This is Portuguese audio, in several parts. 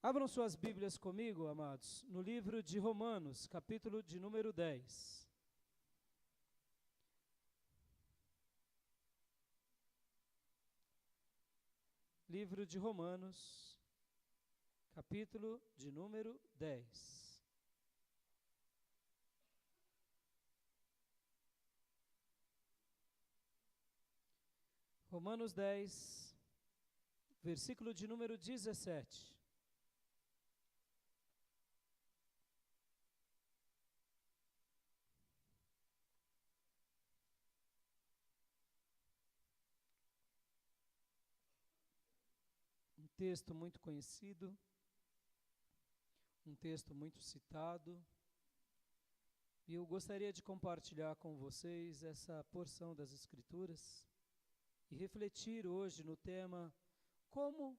Abram suas Bíblias comigo, amados, no livro de Romanos, capítulo de número 10. Livro de Romanos, capítulo de número 10. Romanos 10, versículo de número 17. Um texto muito conhecido, um texto muito citado, e eu gostaria de compartilhar com vocês essa porção das Escrituras e refletir hoje no tema Como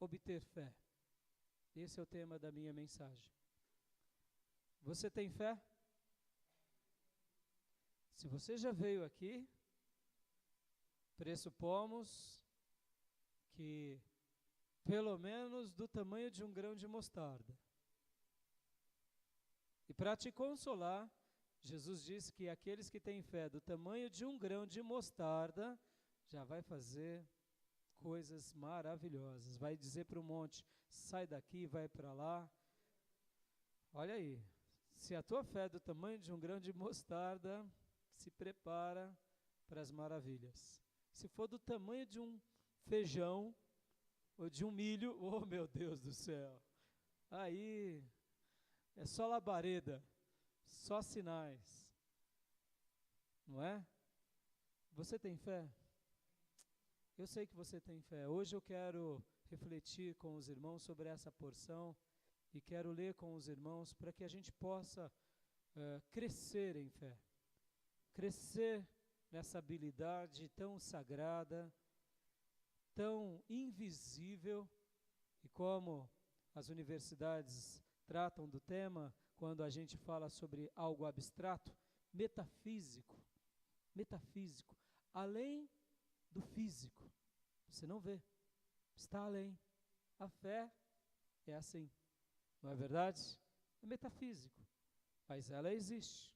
obter fé. Esse é o tema da minha mensagem. Você tem fé? Se você já veio aqui, pressupomos que pelo menos do tamanho de um grão de mostarda. E para te consolar, Jesus disse que aqueles que têm fé do tamanho de um grão de mostarda já vai fazer coisas maravilhosas. Vai dizer para o monte, sai daqui, vai para lá. Olha aí, se a tua fé é do tamanho de um grão de mostarda, se prepara para as maravilhas. Se for do tamanho de um feijão, ou de um milho, oh meu Deus do céu, aí é só labareda, só sinais, não é? Você tem fé? Eu sei que você tem fé. Hoje eu quero refletir com os irmãos sobre essa porção e quero ler com os irmãos para que a gente possa crescer em fé, crescer nessa habilidade tão sagrada, tão invisível, e como as universidades tratam do tema, quando a gente fala sobre algo abstrato, metafísico, além do físico, você não vê, está além. A fé é assim, não é verdade? É metafísico, mas ela existe.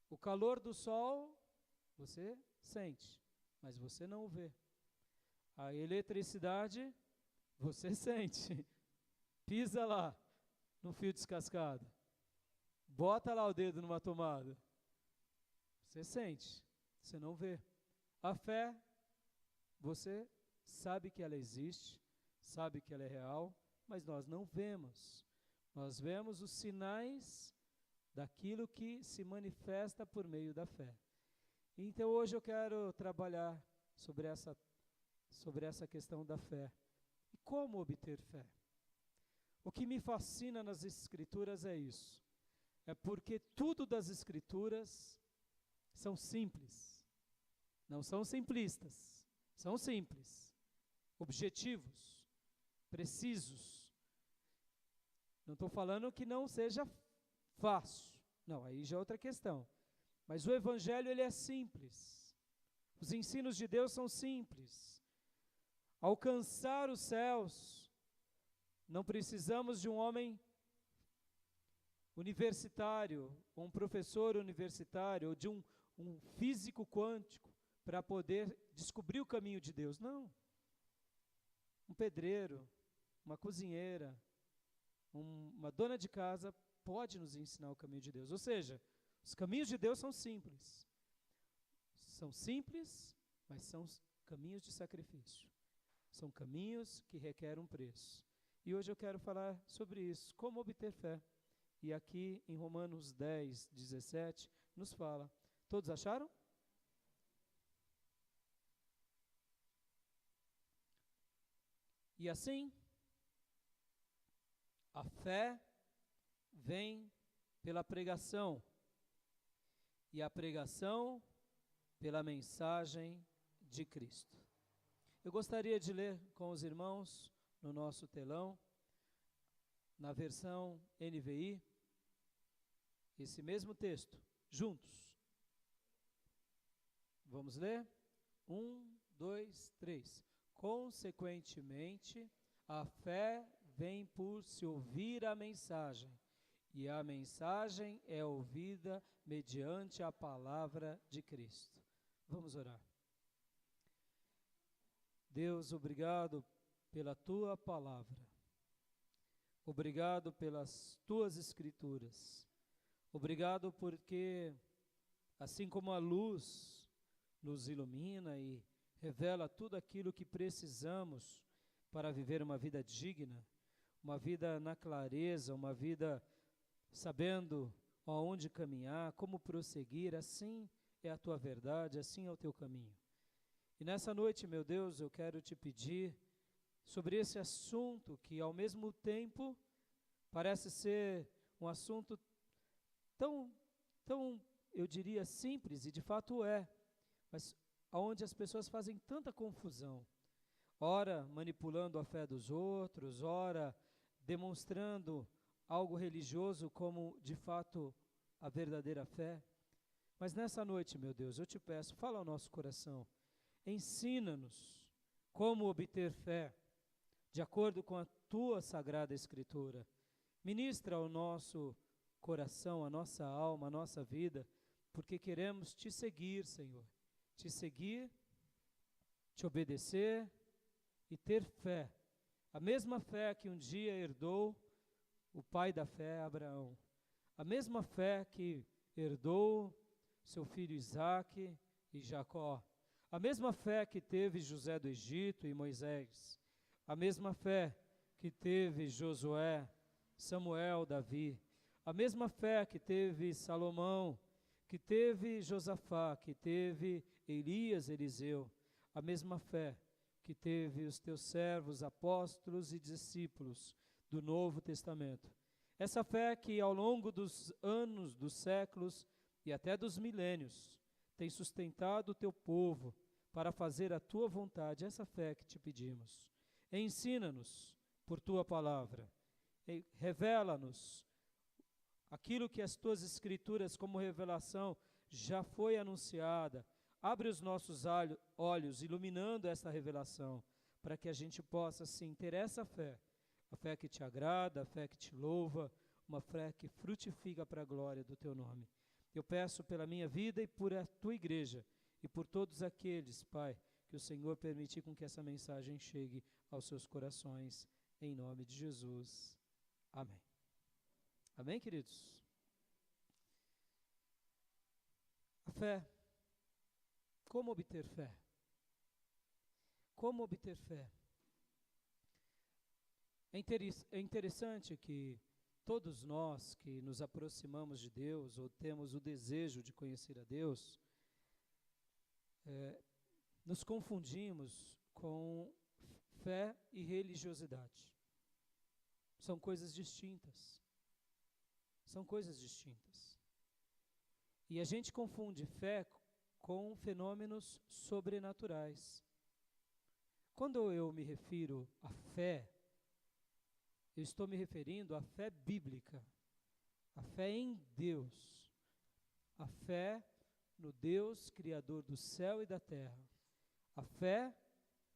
O calor do sol, você sente, mas você não o vê. A eletricidade, você sente. Pisa lá no fio descascado. Bota lá o dedo numa tomada. Você sente, você não vê. A fé, você sabe que ela existe, sabe que ela é real, mas nós não vemos. Nós vemos os sinais daquilo que se manifesta por meio da fé. Então hoje eu quero trabalhar sobre essa questão da fé. E como obter fé? O que me fascina nas Escrituras é isso. É porque tudo das Escrituras são simples. Não são simplistas. São simples. Objetivos. Precisos. Não estou falando que não seja fácil. Não, aí já é outra questão. Mas o Evangelho, ele é simples. Os ensinos de Deus são simples. Alcançar os céus, não precisamos de um homem universitário, um professor universitário, ou de um físico quântico, para poder descobrir o caminho de Deus. Não. Um pedreiro, uma cozinheira, uma dona de casa pode nos ensinar o caminho de Deus. Ou seja, os caminhos de Deus são simples. São simples, mas são caminhos de sacrifício. São caminhos que requerem um preço. E hoje eu quero falar sobre isso, como obter fé. E aqui em Romanos 10, 17, nos fala. Todos acharam? E assim, a fé vem pela pregação. E a pregação pela mensagem de Cristo. Eu gostaria de ler com os irmãos no nosso telão, na versão NVI, esse mesmo texto, juntos. Vamos ler? 1, 2, 3. Consequentemente, a fé vem por se ouvir a mensagem, e a mensagem é ouvida mediante a palavra de Cristo. Vamos orar. Deus, obrigado pela tua palavra. Obrigado pelas tuas escrituras. Obrigado porque, assim como a luz nos ilumina e revela tudo aquilo que precisamos para viver uma vida digna, uma vida na clareza, uma vida sabendo aonde caminhar, como prosseguir, assim é a tua verdade, assim é o teu caminho. E nessa noite, meu Deus, eu quero te pedir sobre esse assunto que, ao mesmo tempo, parece ser um assunto tão, eu diria, simples, e de fato é, mas onde as pessoas fazem tanta confusão, ora manipulando a fé dos outros, ora demonstrando algo religioso como, de fato, a verdadeira fé. Mas nessa noite, meu Deus, eu te peço, fala ao nosso coração, ensina-nos como obter fé, de acordo com a tua sagrada escritura. Ministra ao nosso coração, a nossa alma, a nossa vida, porque queremos te seguir, Senhor. Te seguir, te obedecer e ter fé. A mesma fé que um dia herdou o pai da fé, Abraão. A mesma fé que herdou seu filho Isaque e Jacó. A mesma fé que teve José do Egito e Moisés. A mesma fé que teve Josué, Samuel, Davi. A mesma fé que teve Salomão, que teve Josafá, que teve Elias, Eliseu. A mesma fé que teve os teus servos, apóstolos e discípulos do Novo Testamento. Essa fé que ao longo dos anos, dos séculos e até dos milênios tem sustentado o teu povo para fazer a tua vontade, essa fé que te pedimos. Ensina-nos por tua palavra, revela-nos aquilo que as tuas escrituras como revelação já foi anunciada. Abre os nossos olhos, iluminando essa revelação, para que a gente possa sim ter essa fé, a fé que te agrada, a fé que te louva, uma fé que frutifica para a glória do teu nome. Eu peço pela minha vida e por a tua igreja, e por todos aqueles, Pai, que o Senhor permitir com que essa mensagem chegue aos seus corações, em nome de Jesus. Amém. Amém, queridos? A fé. Como obter fé? Como obter fé? É interessante que todos nós que nos aproximamos de Deus ou temos o desejo de conhecer a Deus, nos confundimos com fé e religiosidade. São coisas distintas. São coisas distintas. E a gente confunde fé com fenômenos sobrenaturais. Quando eu me refiro à fé, eu estou me referindo à fé bíblica, a fé em Deus, a fé no Deus Criador do céu e da terra, a fé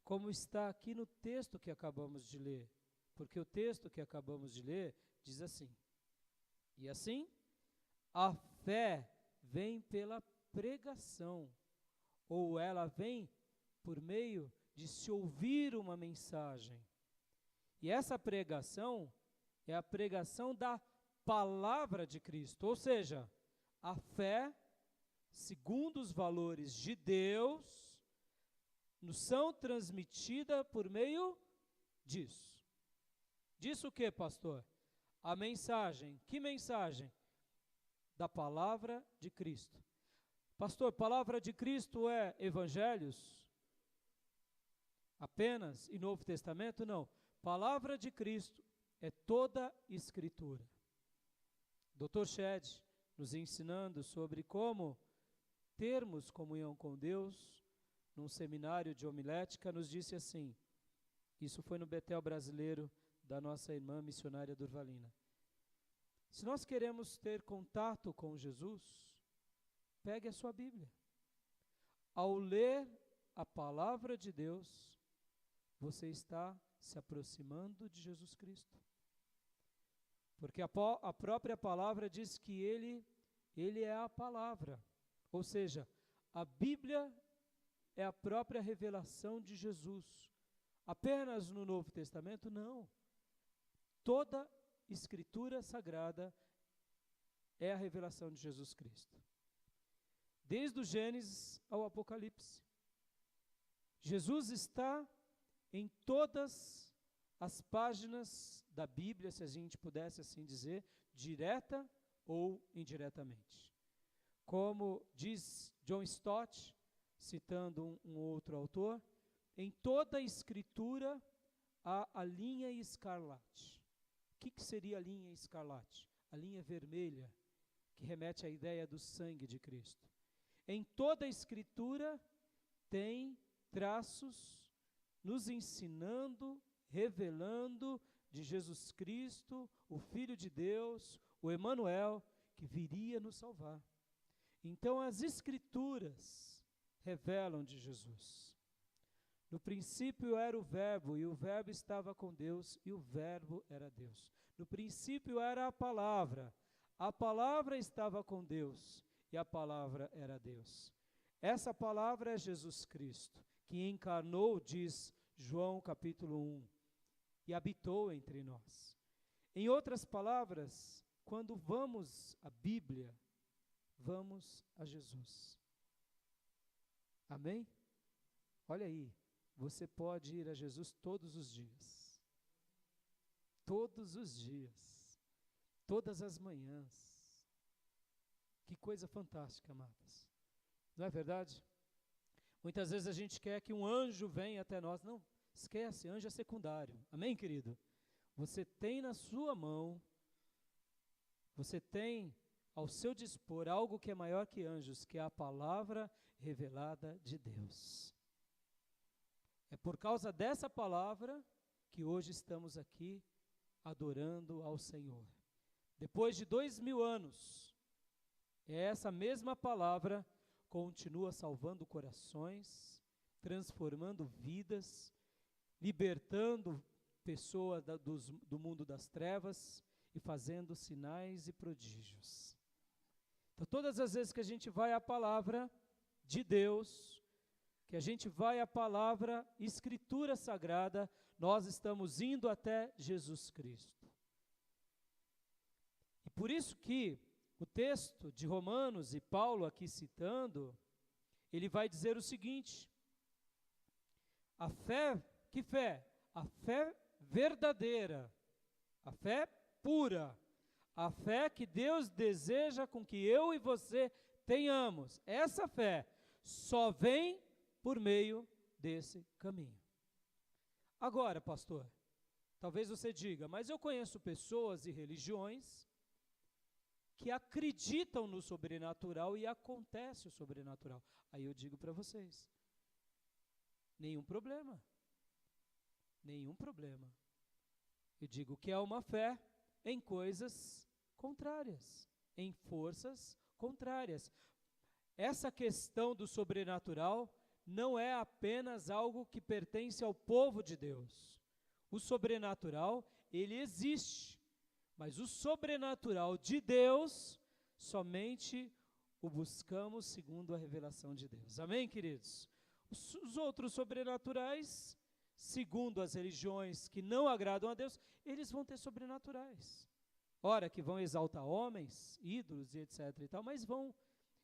como está aqui no texto que acabamos de ler, porque o texto que acabamos de ler diz assim: e assim, a fé vem pela pregação, ou ela vem por meio de se ouvir uma mensagem. E essa pregação é a pregação da palavra de Cristo, ou seja, a fé, segundo os valores de Deus, nos são transmitida por meio disso. Disso o que, pastor? A mensagem. Que mensagem? Da palavra de Cristo. Pastor, palavra de Cristo é evangelhos? Apenas e Novo Testamento? Não. Palavra de Cristo é toda Escritura. Dr. Shedd, nos ensinando sobre como termos comunhão com Deus, num seminário de homilética, nos disse assim, isso foi no Betel brasileiro da nossa irmã missionária Durvalina. Se nós queremos ter contato com Jesus, pegue a sua Bíblia. Ao ler a palavra de Deus, você está se aproximando de Jesus Cristo. Porque a própria palavra diz que ele é a palavra. Ou seja, a Bíblia é a própria revelação de Jesus. Apenas no Novo Testamento? Não. Toda Escritura Sagrada é a revelação de Jesus Cristo. Desde o Gênesis ao Apocalipse. Jesus está em todas as páginas da Bíblia, se a gente pudesse assim dizer, direta ou indiretamente. Como diz John Stott, citando um outro autor, em toda a Escritura há a linha escarlate. O que seria a linha escarlate? A linha vermelha, que remete à ideia do sangue de Cristo. Em toda a Escritura tem traços nos ensinando, revelando de Jesus Cristo, o Filho de Deus, o Emanuel, que viria nos salvar. Então as Escrituras revelam de Jesus. No princípio era o Verbo, e o Verbo estava com Deus, e o Verbo era Deus. No princípio era a palavra estava com Deus, e a palavra era Deus. Essa palavra é Jesus Cristo, que encarnou, diz João capítulo 1, e habitou entre nós. Em outras palavras, quando vamos à Bíblia, vamos a Jesus. Amém? Olha aí, você pode ir a Jesus todos os dias. Todos os dias. Todas as manhãs. Que coisa fantástica, amadas. Não é verdade? Muitas vezes a gente quer que um anjo venha até nós. Não, esquece, anjo é secundário. Amém, querido? Você tem na sua mão, você tem ao seu dispor algo que é maior que anjos, que é a palavra revelada de Deus. É por causa dessa palavra que hoje estamos aqui adorando ao Senhor. Depois de 2000 anos, essa mesma palavra continua salvando corações, transformando vidas, libertando pessoas do mundo das trevas e fazendo sinais e prodígios. Então, todas as vezes que a gente vai à palavra de Deus, que a gente vai à palavra Escritura Sagrada, nós estamos indo até Jesus Cristo. E por isso que o texto de Romanos, e Paulo aqui citando, ele vai dizer o seguinte: a fé, que fé? A fé verdadeira, a fé pura, a fé que Deus deseja com que eu e você tenhamos. Essa fé só vem por meio desse caminho. Agora, pastor, talvez você diga, mas eu conheço pessoas e religiões que acreditam no sobrenatural e acontece o sobrenatural. Aí eu digo para vocês, nenhum problema. Nenhum problema. Eu digo que é uma fé em coisas contrárias, em forças contrárias. Essa questão do sobrenatural não é apenas algo que pertence ao povo de Deus. O sobrenatural, ele existe. Mas o sobrenatural de Deus, somente o buscamos segundo a revelação de Deus. Amém, queridos? Os outros sobrenaturais, segundo as religiões que não agradam a Deus, eles vão ter sobrenaturais. Ora, que vão exaltar homens, ídolos e etc. e tal, mas vão.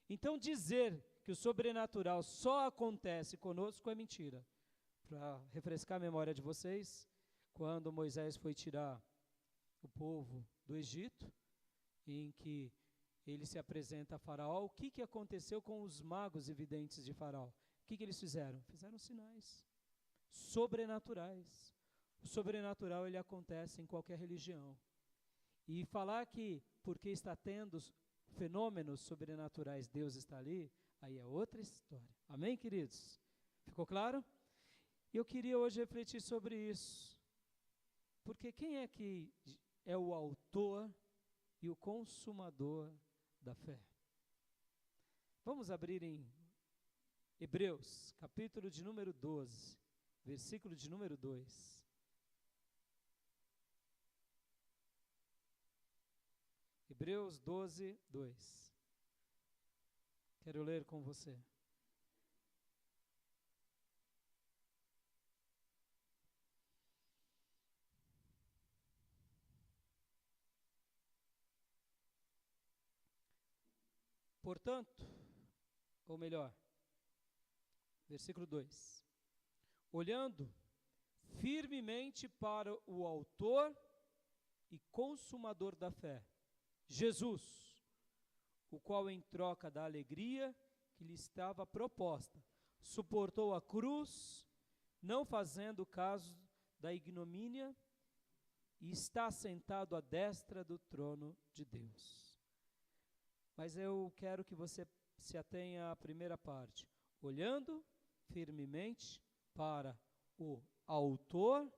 Então, dizer que o sobrenatural só acontece conosco é mentira. Para refrescar a memória de vocês, quando Moisés foi tirar o povo do Egito, em que ele se apresenta a Faraó, o que aconteceu com os magos e videntes de Faraó? O que eles fizeram? Fizeram sinais sobrenaturais. O sobrenatural, ele acontece em qualquer religião. E falar que porque está tendo fenômenos sobrenaturais, Deus está ali, aí é outra história. Amém, queridos? Ficou claro? Eu queria hoje refletir sobre isso. Porque quem é que é o autor e o consumador da fé? Vamos abrir em Hebreus, capítulo de número 12, versículo de número 2. Hebreus 12, 2. Quero ler com você. Portanto, ou melhor, versículo 2. Olhando firmemente para o autor e consumador da fé, Jesus, o qual em troca da alegria que lhe estava proposta, suportou a cruz, não fazendo caso da ignomínia, e está sentado à destra do trono de Deus. Mas eu quero que você se atenha à primeira parte. Olhando firmemente para o autor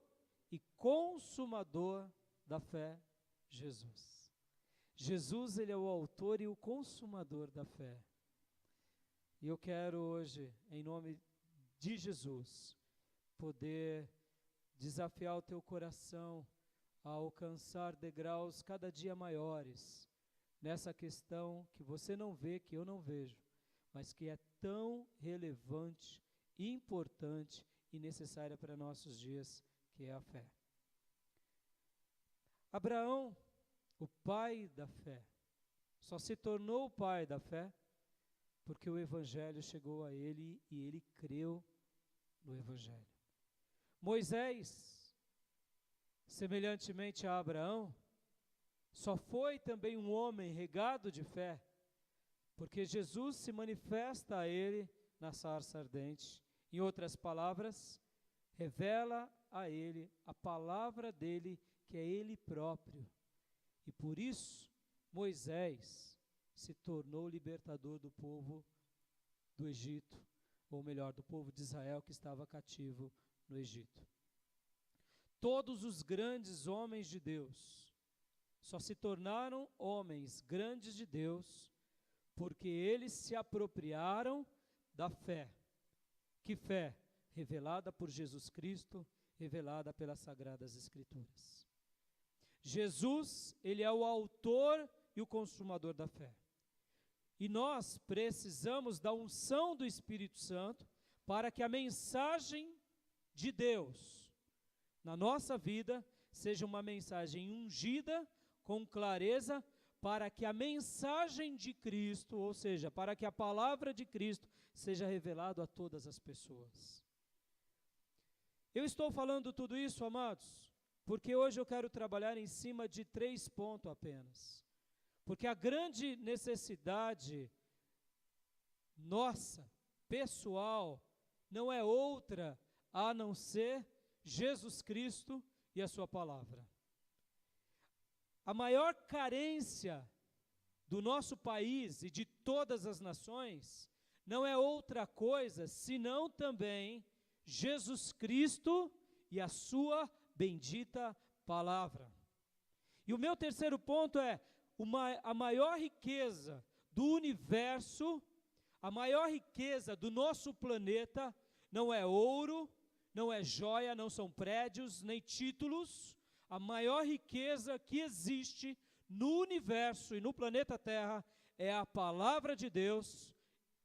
e consumador da fé, Jesus. Jesus, ele é o autor e o consumador da fé. E eu quero hoje, em nome de Jesus, poder desafiar o teu coração a alcançar degraus cada dia maiores, nessa questão que você não vê, que eu não vejo, mas que é tão relevante, importante e necessária para nossos dias, que é a fé. Abraão, o pai da fé, só se tornou o pai da fé porque o Evangelho chegou a ele e ele creu no Evangelho. Moisés, semelhantemente a Abraão, só foi também um homem regado de fé, porque Jesus se manifesta a ele na sarça ardente. Em outras palavras, revela a ele a palavra dele, que é ele próprio. E por isso, Moisés se tornou libertador do povo do Egito, ou melhor, do povo de Israel que estava cativo no Egito. Todos os grandes homens de Deus só se tornaram homens grandes de Deus porque eles se apropriaram da fé. Que fé? Revelada por Jesus Cristo, revelada pelas Sagradas Escrituras. Jesus, ele é o autor e o consumador da fé. E nós precisamos da unção do Espírito Santo para que a mensagem de Deus na nossa vida seja uma mensagem ungida, com clareza, para que a mensagem de Cristo, ou seja, para que a palavra de Cristo seja revelada a todas as pessoas. Eu estou falando tudo isso, amados, porque hoje eu quero trabalhar em cima de 3 pontos apenas. Porque a grande necessidade nossa, pessoal, não é outra a não ser Jesus Cristo e a sua palavra. A maior carência do nosso país e de todas as nações não é outra coisa senão também Jesus Cristo e a sua bendita palavra. E o meu terceiro ponto é a maior riqueza do universo, a maior riqueza do nosso planeta não é ouro, não é joia, não são prédios, nem títulos. A maior riqueza que existe no universo e no planeta Terra é a palavra de Deus,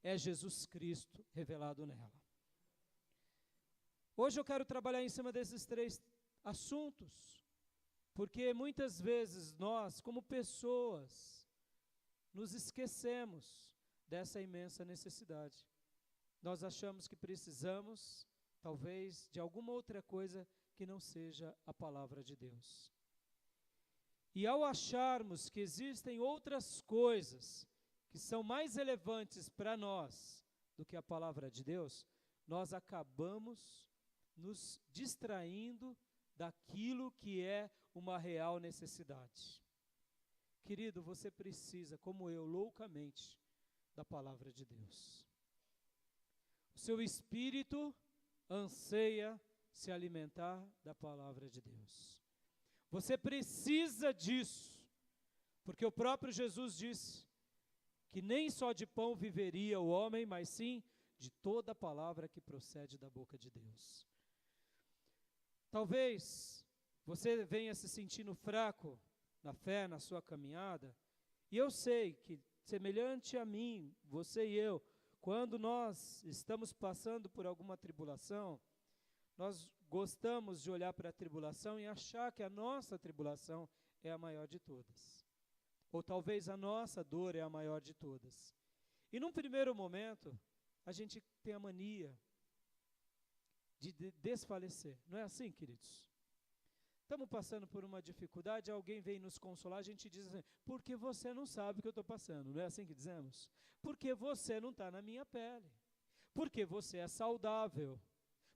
é Jesus Cristo revelado nela. Hoje eu quero trabalhar em cima desses 3 assuntos, porque muitas vezes nós, como pessoas, nos esquecemos dessa imensa necessidade. Nós achamos que precisamos, talvez, de alguma outra coisa que não seja a palavra de Deus. E ao acharmos que existem outras coisas que são mais relevantes para nós do que a palavra de Deus, nós acabamos nos distraindo daquilo que é uma real necessidade. Querido, você precisa, como eu, loucamente, da palavra de Deus. O seu espírito anseia se alimentar da palavra de Deus. Você precisa disso, porque o próprio Jesus disse que nem só de pão viveria o homem, mas sim de toda palavra que procede da boca de Deus. Talvez você venha se sentindo fraco na fé, na sua caminhada, E eu sei que, semelhante a mim, você e eu, quando nós estamos passando por alguma tribulação, nós gostamos de olhar para a tribulação e achar que a nossa tribulação é a maior de todas. Ou talvez a nossa dor é a maior de todas. E num primeiro momento, a gente tem a mania de desfalecer. Não é assim, queridos? Estamos passando por uma dificuldade, alguém vem nos consolar, a gente diz assim, porque você não sabe o que eu estou passando. Não é assim que dizemos? Porque você não está na minha pele. Porque você é saudável.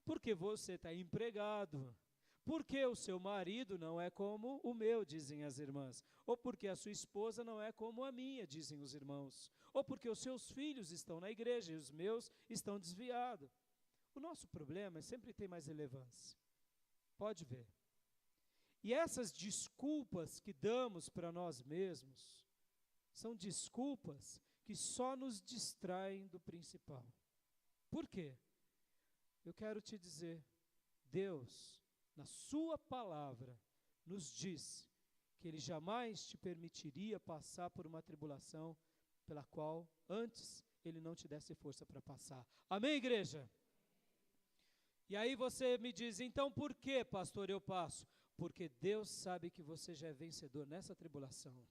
Porque você está empregado. Porque o seu marido não é como o meu, dizem as irmãs. Ou porque a sua esposa não é como a minha, dizem os irmãos. Ou porque os seus filhos estão na igreja e os meus estão desviados. O nosso problema sempre tem mais relevância. Pode ver. E essas desculpas que damos para nós mesmos, são desculpas que só nos distraem do principal. Por quê? Eu quero te dizer, Deus, na sua palavra, nos diz que Ele jamais te permitiria passar por uma tribulação pela qual antes Ele não te desse força para passar. Amém, igreja? E aí você me diz, então por que, pastor, eu passo? Porque Deus sabe que você já é vencedor nessa tribulação.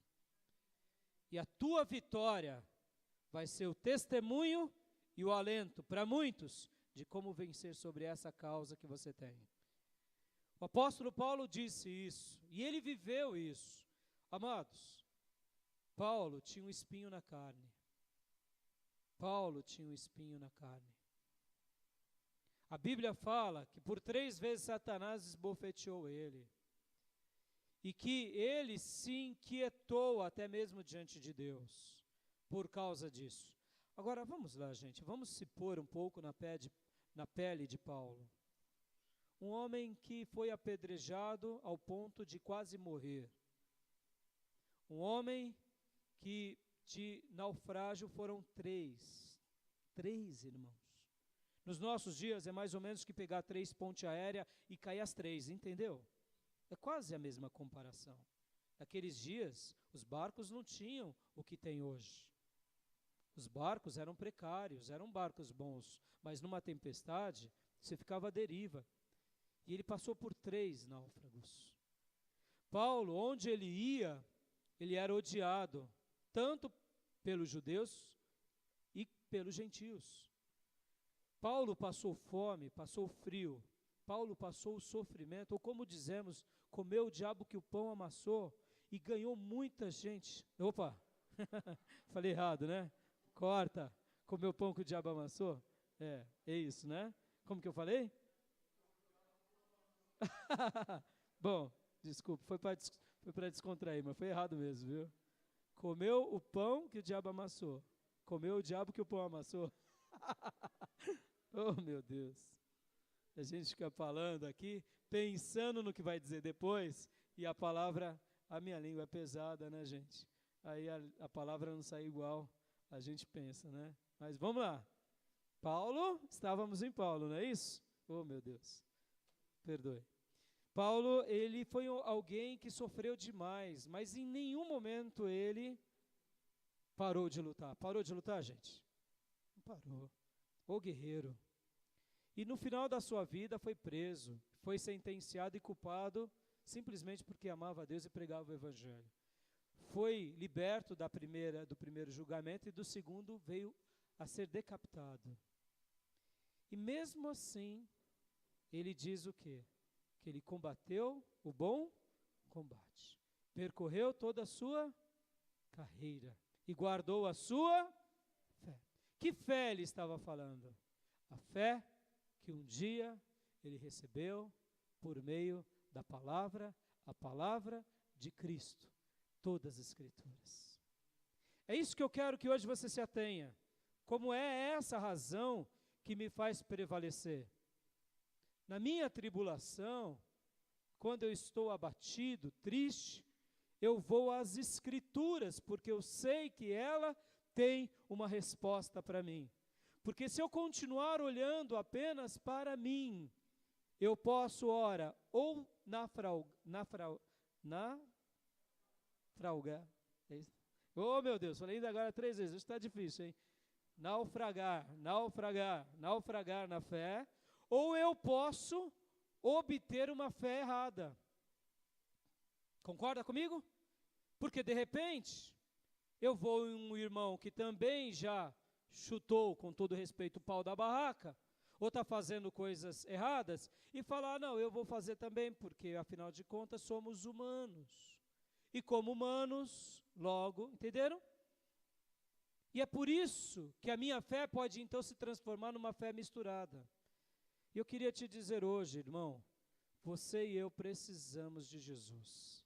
E a tua vitória vai ser o testemunho e o alento para muitos de como vencer sobre essa causa que você tem. O apóstolo Paulo disse isso, e ele viveu isso. Amados, Paulo tinha um espinho na carne. Paulo tinha um espinho na carne. A Bíblia fala que por 3 vezes Satanás esbofeteou ele. E que ele se inquietou até mesmo diante de Deus, por causa disso. Agora, vamos lá, gente, vamos se pôr um pouco na pele de Paulo. Um homem que foi apedrejado ao ponto de quase morrer. Um homem que de naufrágio foram 3. 3, irmãos. Nos nossos dias é mais ou menos que pegar 3 pontes aéreas e cair as 3, entendeu? É quase a mesma comparação. Naqueles dias, os barcos não tinham o que tem hoje. Os barcos eram precários, eram barcos bons, mas numa tempestade, você ficava à deriva. E ele passou por 3 náufragos. Paulo, onde ele ia, ele era odiado, tanto pelos judeus e pelos gentios. Paulo passou fome, passou frio. Paulo passou o sofrimento, ou como dizemos, comeu o diabo que o pão amassou e ganhou muita gente. Opa, falei errado, né? Corta, comeu o pão que o diabo amassou? É isso, né? Como que eu falei? Bom, desculpa, foi para descontrair, mas foi errado mesmo, viu? Comeu o pão que o diabo amassou. Comeu o diabo que o pão amassou. Oh, meu Deus. A gente fica falando aqui, pensando no que vai dizer depois, e a palavra, a minha língua é pesada, né, gente? Aí a palavra não sai igual, a gente pensa, né? Mas vamos lá. Paulo, estávamos em Paulo, não é isso? Oh, meu Deus. Perdoe. Paulo, ele foi alguém que sofreu demais, mas em nenhum momento ele parou de lutar. Parou de lutar, gente? Não parou. Ô guerreiro. E no final da sua vida foi preso, foi sentenciado e culpado simplesmente porque amava a Deus e pregava o Evangelho. Foi liberto do primeiro julgamento e do segundo veio a ser decapitado. E mesmo assim, ele diz o quê? Que ele combateu o bom combate, percorreu toda a sua carreira e guardou a sua fé. Que fé ele estava falando? A fé que um dia ele recebeu por meio da palavra, a palavra de Cristo, todas as Escrituras. É isso que eu quero que hoje você se atenha. Como é essa razão que me faz prevalecer? Na minha tribulação, quando eu estou abatido, triste, eu vou às Escrituras, porque eu sei que ela tem uma resposta para mim. Porque se eu continuar olhando apenas para mim, eu posso, ora, ou Oh, meu Deus, falei ainda agora 3 vezes, isso está difícil, hein? Naufragar, naufragar, naufragar na fé, ou eu posso obter uma fé errada. Concorda comigo? Porque de repente, eu vou em um irmão que também já chutou, com todo respeito, o pau da barraca, ou está fazendo coisas erradas, e falar, não, eu vou fazer também, porque afinal de contas somos humanos. E como humanos, logo, entenderam? E é por isso que a minha fé pode então se transformar numa fé misturada. E eu queria te dizer hoje, irmão, você e eu precisamos de Jesus.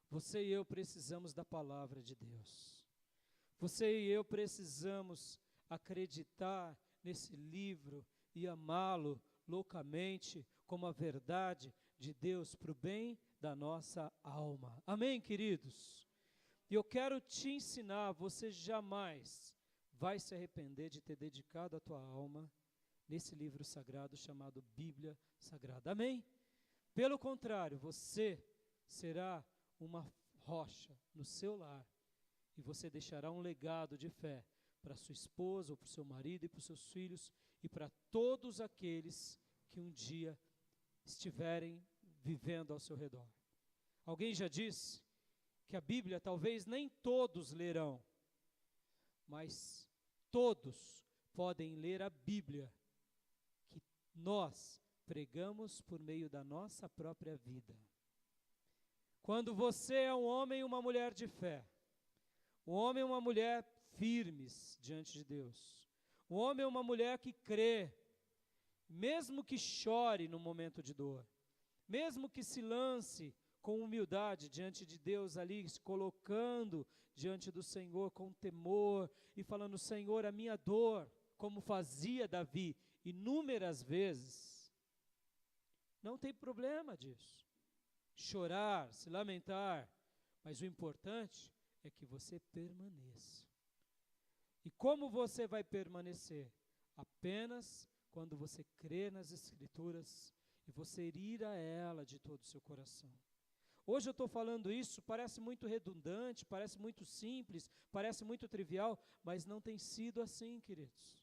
Você e eu precisamos da palavra de Deus. Você e eu precisamos acreditar nesse livro e amá-lo loucamente como a verdade de Deus para o bem da nossa alma. Amém, queridos? E eu quero te ensinar, você jamais vai se arrepender de ter dedicado a tua alma nesse livro sagrado chamado Bíblia Sagrada. Amém? Pelo contrário, você será uma rocha no seu lar e você deixará um legado de fé para sua esposa, ou para o seu marido e para os seus filhos e para todos aqueles que um dia estiverem vivendo ao seu redor. Alguém já disse que a Bíblia talvez nem todos lerão, mas todos podem ler a Bíblia que nós pregamos por meio da nossa própria vida. Quando você é um homem e uma mulher de fé, um homem e uma mulher firmes diante de Deus, um homem e uma mulher que crê, mesmo que chore no momento de dor, mesmo que se lance com humildade diante de Deus ali, se colocando diante do Senhor com temor e falando, Senhor, a minha dor, como fazia Davi inúmeras vezes, não tem problema disso. Chorar, se lamentar, mas o importante é que você permaneça. E como você vai permanecer? Apenas quando você crer nas Escrituras e você ir a ela de todo o seu coração. Hoje eu estou falando isso, parece muito redundante, parece muito simples, parece muito trivial, mas não tem sido assim, queridos.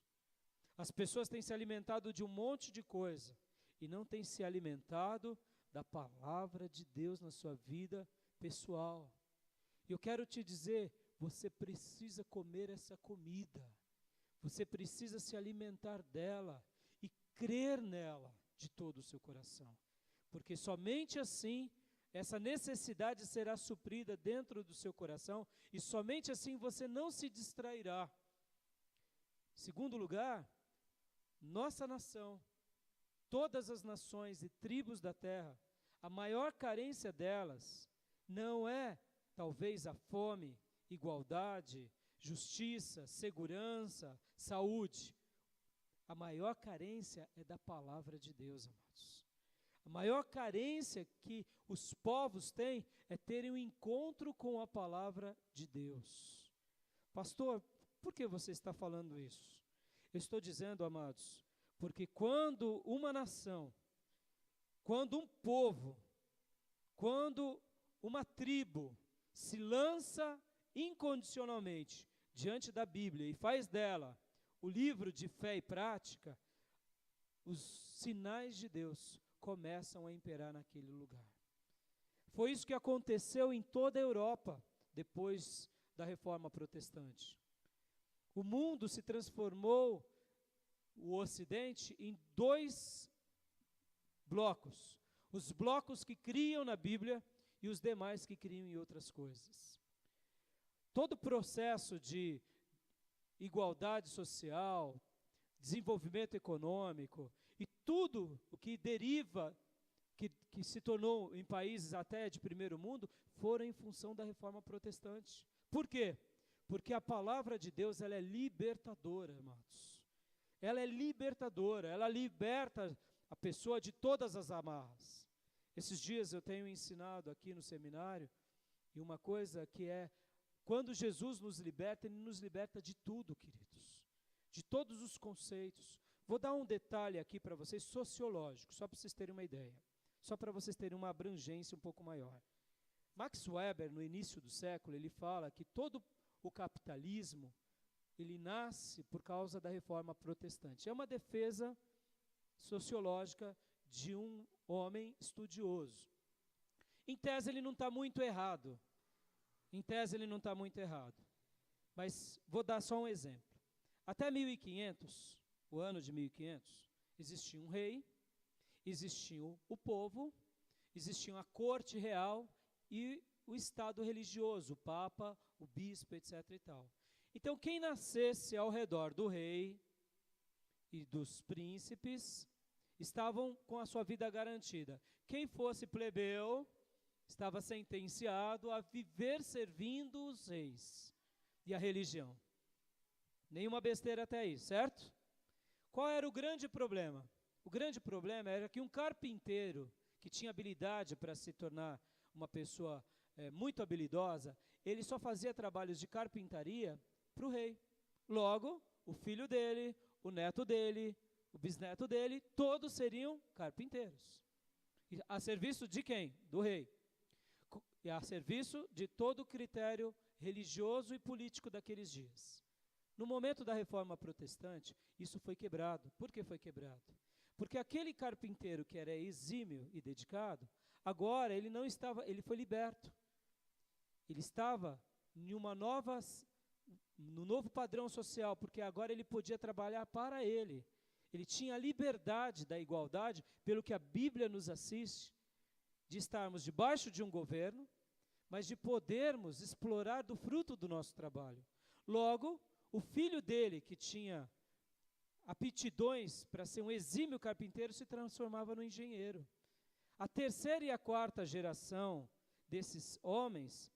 As pessoas têm se alimentado de um monte de coisa e não têm se alimentado da palavra de Deus na sua vida pessoal. E eu quero te dizer, você precisa comer essa comida, você precisa se alimentar dela e crer nela de todo o seu coração, porque somente assim essa necessidade será suprida dentro do seu coração e somente assim você não se distrairá. Segundo lugar, nossa nação, todas as nações e tribos da terra, a maior carência delas não é talvez a fome, igualdade, justiça, segurança, saúde. A maior carência é da palavra de Deus, amados. A maior carência que os povos têm é terem um encontro com a palavra de Deus. Pastor, por que você está falando isso? Eu estou dizendo, amados, porque quando uma nação, quando um povo, quando uma tribo se lança incondicionalmente diante da Bíblia e faz dela o livro de fé e prática, os sinais de Deus começam a imperar naquele lugar. Foi isso que aconteceu em toda a Europa depois da Reforma Protestante. O mundo se transformou, o Ocidente, em 2 blocos. Os blocos que criam na Bíblia e os demais que criam em outras coisas. Todo o processo de igualdade social, desenvolvimento econômico e tudo o que deriva, que se tornou em países até de primeiro mundo, foram em função da Reforma Protestante. Por quê? Porque a palavra de Deus, ela é libertadora, irmãos. Ela é libertadora, ela liberta a pessoa de todas as amarras. Esses dias eu tenho ensinado aqui no seminário, e uma coisa que é, quando Jesus nos liberta, Ele nos liberta de tudo, queridos. De todos os conceitos. Vou dar um detalhe aqui para vocês, sociológico, só para vocês terem uma ideia. Só para vocês terem uma abrangência um pouco maior. Max Weber, no início do século, ele fala que todo o capitalismo, ele nasce por causa da reforma protestante. É uma defesa sociológica de um homem estudioso. Em tese, ele não está muito errado. Mas vou dar só um exemplo. Até 1500, o ano de 1500, existia um rei, existia o povo, existia a corte real e o estado religioso, o papa, o bispo, etc. e tal. Então, quem nascesse ao redor do rei e dos príncipes, estavam com a sua vida garantida. Quem fosse plebeu, estava sentenciado a viver servindo os reis e a religião. Nenhuma besteira até aí, certo? Qual era o grande problema? O grande problema era que um carpinteiro que tinha habilidade para se tornar uma pessoa muito habilidosa, ele só fazia trabalhos de carpintaria para o rei. Logo, o filho dele, o neto dele, o bisneto dele, todos seriam carpinteiros. E a serviço de quem? Do rei. E a serviço de todo o critério religioso e político daqueles dias. No momento da reforma protestante, isso foi quebrado. Por que foi quebrado? Porque aquele carpinteiro que era exímio e dedicado, agora ele não estava, ele foi liberto. Ele estava no novo padrão social, porque agora ele podia trabalhar para ele. Ele tinha a liberdade da igualdade, pelo que a Bíblia nos assiste, de estarmos debaixo de um governo, mas de podermos explorar do fruto do nosso trabalho. Logo, o filho dele, que tinha aptidões para ser um exímio carpinteiro, se transformava no engenheiro. A terceira e a quarta geração desses homens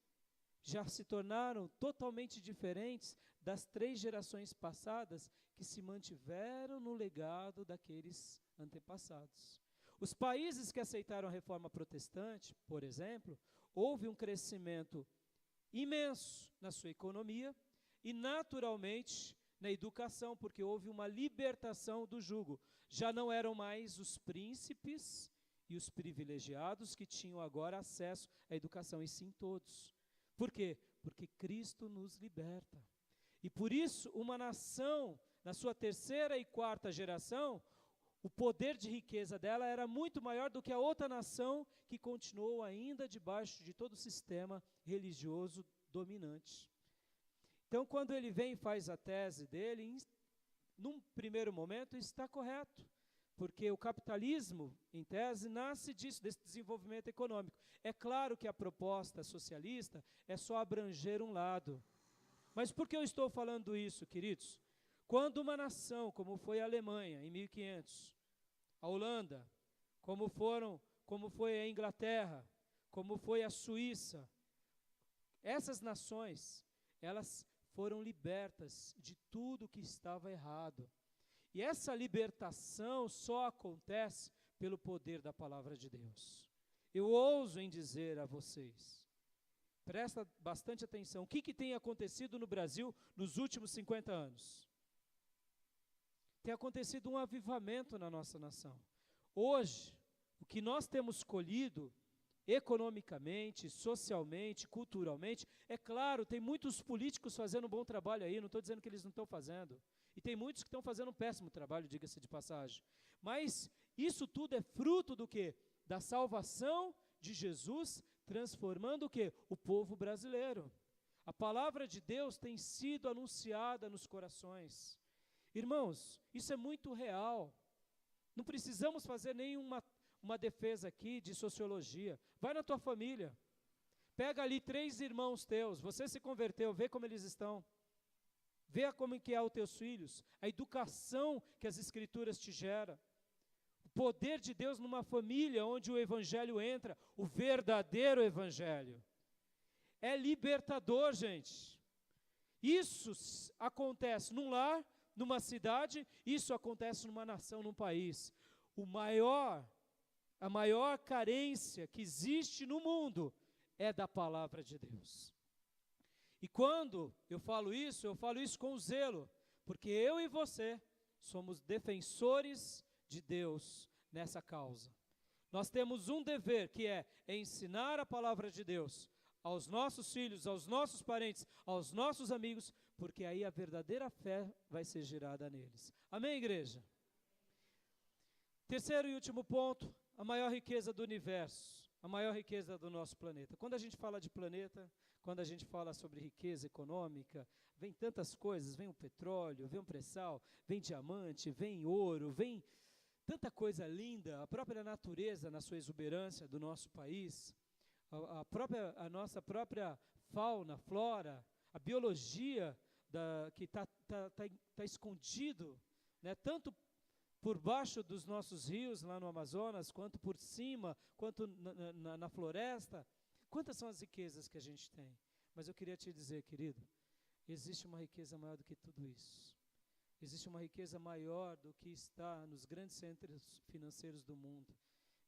já se tornaram totalmente diferentes das 3 gerações passadas que se mantiveram no legado daqueles antepassados. Os países que aceitaram a reforma protestante, por exemplo, houve um crescimento imenso na sua economia e, naturalmente, na educação, porque houve uma libertação do jugo. Já não eram mais os príncipes e os privilegiados que tinham agora acesso à educação, e sim todos. Por quê? Porque Cristo nos liberta. E por isso, uma nação, na sua terceira e quarta geração, o poder de riqueza dela era muito maior do que a outra nação que continuou ainda debaixo de todo o sistema religioso dominante. Então, quando ele vem e faz a tese dele, num primeiro momento está correto, porque o capitalismo, em tese, nasce disso, desse desenvolvimento econômico. É claro que a proposta socialista é só abranger um lado. Mas por que eu estou falando isso, queridos? Quando uma nação, como foi a Alemanha, em 1500, a Holanda, como foi a Inglaterra, como foi a Suíça, essas nações, elas foram libertas de tudo que estava errado. E essa libertação só acontece pelo poder da palavra de Deus. Eu ouso em dizer a vocês, presta bastante atenção, o que tem acontecido no Brasil nos últimos 50 anos? Tem acontecido um avivamento na nossa nação. Hoje, o que nós temos colhido economicamente, socialmente, culturalmente, é claro, tem muitos políticos fazendo um bom trabalho aí, não estou dizendo que eles não estão fazendo. E tem muitos que estão fazendo um péssimo trabalho, diga-se de passagem. Mas isso tudo é fruto do quê? Da salvação de Jesus, transformando o quê? O povo brasileiro. A palavra de Deus tem sido anunciada nos corações. Irmãos, isso é muito real. Não precisamos fazer nenhuma defesa aqui de sociologia. Vai na tua família. Pega ali 3 irmãos teus, você se converteu, vê como eles estão. Vê como que é os teus filhos, a educação que as Escrituras te geram. O poder de Deus numa família onde o Evangelho entra, o verdadeiro Evangelho. É libertador, gente. Isso acontece num lar, numa cidade, isso acontece numa nação, num país. A maior carência que existe no mundo é da palavra de Deus. E quando eu falo isso com zelo, porque eu e você somos defensores de Deus nessa causa. Nós temos um dever, que é ensinar a palavra de Deus aos nossos filhos, aos nossos parentes, aos nossos amigos, porque aí a verdadeira fé vai ser gerada neles. Amém, igreja? Terceiro e último ponto, a maior riqueza do universo, a maior riqueza do nosso planeta. Quando a gente fala de planeta, quando a gente fala sobre riqueza econômica, vem tantas coisas, vem o petróleo, vem o pré-sal, vem diamante, vem ouro, vem tanta coisa linda, a própria natureza na sua exuberância do nosso país, a nossa própria fauna, flora, a biologia que está escondido, né, tanto por baixo dos nossos rios lá no Amazonas, quanto por cima, quanto na floresta. Quantas são as riquezas que a gente tem? Mas eu queria te dizer, querido, existe uma riqueza maior do que tudo isso. Existe uma riqueza maior do que está nos grandes centros financeiros do mundo.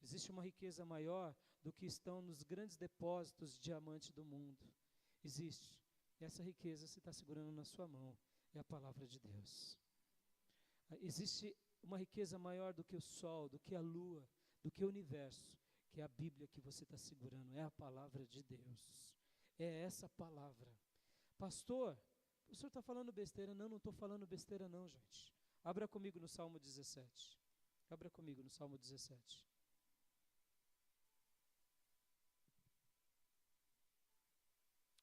Existe uma riqueza maior do que estão nos grandes depósitos de diamante do mundo. Existe. E essa riqueza você está segurando na sua mão. É a palavra de Deus. Existe uma riqueza maior do que o sol, do que a lua, do que o universo, que é a Bíblia que você está segurando. É a palavra de Deus. É essa palavra. Pastor, o senhor está falando besteira? Não estou falando besteira não, gente. Abra comigo no Salmo 17. Abra comigo no Salmo 17.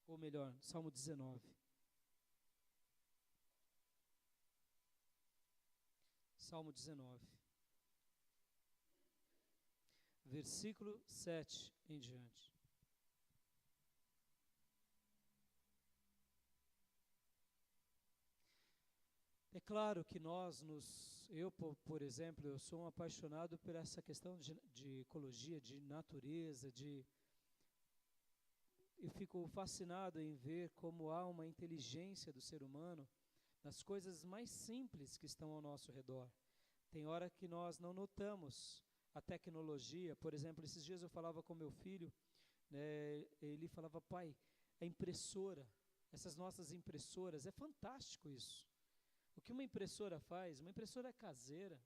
Ou melhor, Salmo 19. Salmo 19. Versículo 7 em diante. É claro que por exemplo, eu sou um apaixonado por essa questão de ecologia, de natureza, eu fico fascinado em ver como há uma inteligência do ser humano nas coisas mais simples que estão ao nosso redor. Tem hora que nós não notamos a tecnologia. Por exemplo, esses dias eu falava com meu filho, né, ele falava, pai, a impressora, essas nossas impressoras, é fantástico isso. O que uma impressora faz? Uma impressora é caseira.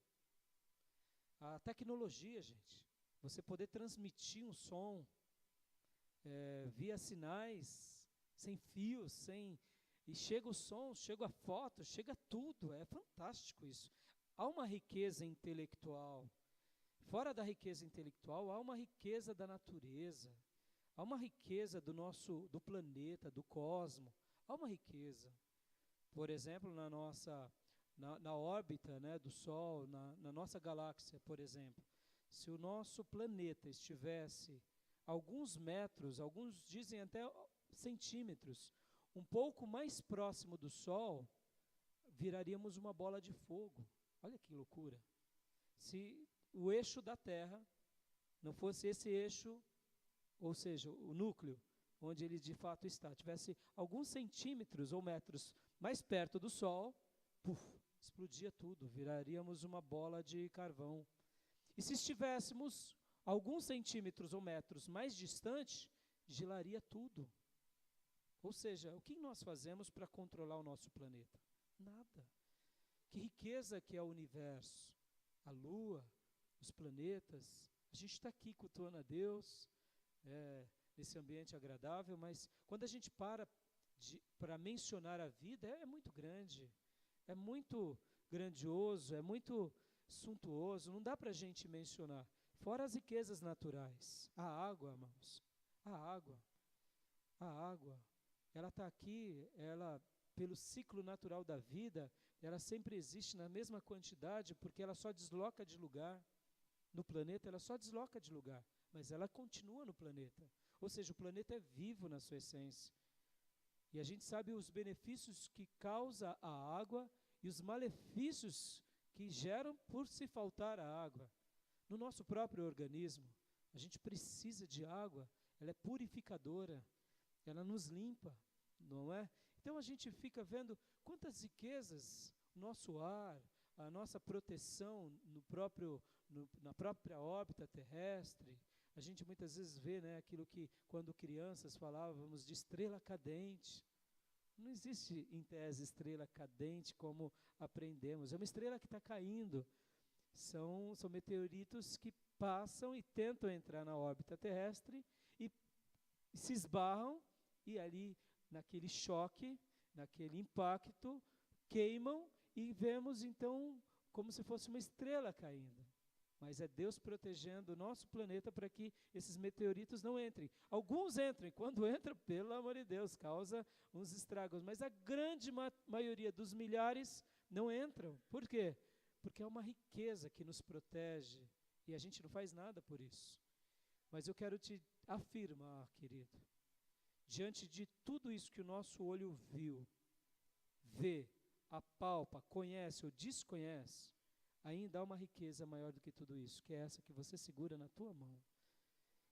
A tecnologia, gente, você poder transmitir um som via sinais, sem fios, e chega o som, chega a foto, chega tudo, é fantástico isso. Há uma riqueza intelectual. Fora da riqueza intelectual, há uma riqueza da natureza, há uma riqueza do planeta, do cosmo, há uma riqueza. Por exemplo, na órbita, né, do Sol, na nossa galáxia, por exemplo, se o nosso planeta estivesse alguns metros, alguns dizem até centímetros, um pouco mais próximo do Sol, viraríamos uma bola de fogo. Olha que loucura. Se o eixo da Terra não fosse esse eixo, ou seja, o núcleo, onde ele de fato está, tivesse alguns centímetros ou metros mais perto do Sol, explodia tudo, viraríamos uma bola de carvão. E se estivéssemos alguns centímetros ou metros mais distante, gelaria tudo. Ou seja, o que nós fazemos para controlar o nosso planeta? Nada. Que riqueza que é o universo, a Lua, os planetas. A gente está aqui cultuando a Deus, nesse ambiente agradável, mas quando a gente para mencionar a vida, é muito grande, é muito grandioso, é muito suntuoso, não dá para a gente mencionar. Fora as riquezas naturais, a água, irmãos, a água, ela está aqui, pelo ciclo natural da vida, ela sempre existe na mesma quantidade, porque ela só desloca de lugar. No planeta, ela só desloca de lugar, mas ela continua no planeta. Ou seja, o planeta é vivo na sua essência. E a gente sabe os benefícios que causa a água e os malefícios que geram por se faltar a água. No nosso próprio organismo, a gente precisa de água, ela é purificadora, ela nos limpa, não é? Então a gente fica vendo quantas riquezas, o nosso ar, a nossa proteção na própria órbita terrestre. A gente muitas vezes vê, né, aquilo que quando crianças falávamos de estrela cadente. Não existe em tese estrela cadente como aprendemos, é uma estrela que está caindo. São meteoritos que passam e tentam entrar na órbita terrestre e se esbarram, e ali, naquele choque, naquele impacto, queimam e vemos então como se fosse uma estrela caindo. Mas é Deus protegendo o nosso planeta para que esses meteoritos não entrem. Alguns entram, e quando entram, pelo amor de Deus, causa uns estragos. Mas a grande maioria dos milhares não entram. Por quê? Porque é uma riqueza que nos protege e a gente não faz nada por isso. Mas eu quero te afirmar, querido, diante de tudo isso que o nosso olho viu, vê, apalpa, conhece ou desconhece, ainda há uma riqueza maior do que tudo isso, que é essa que você segura na tua mão.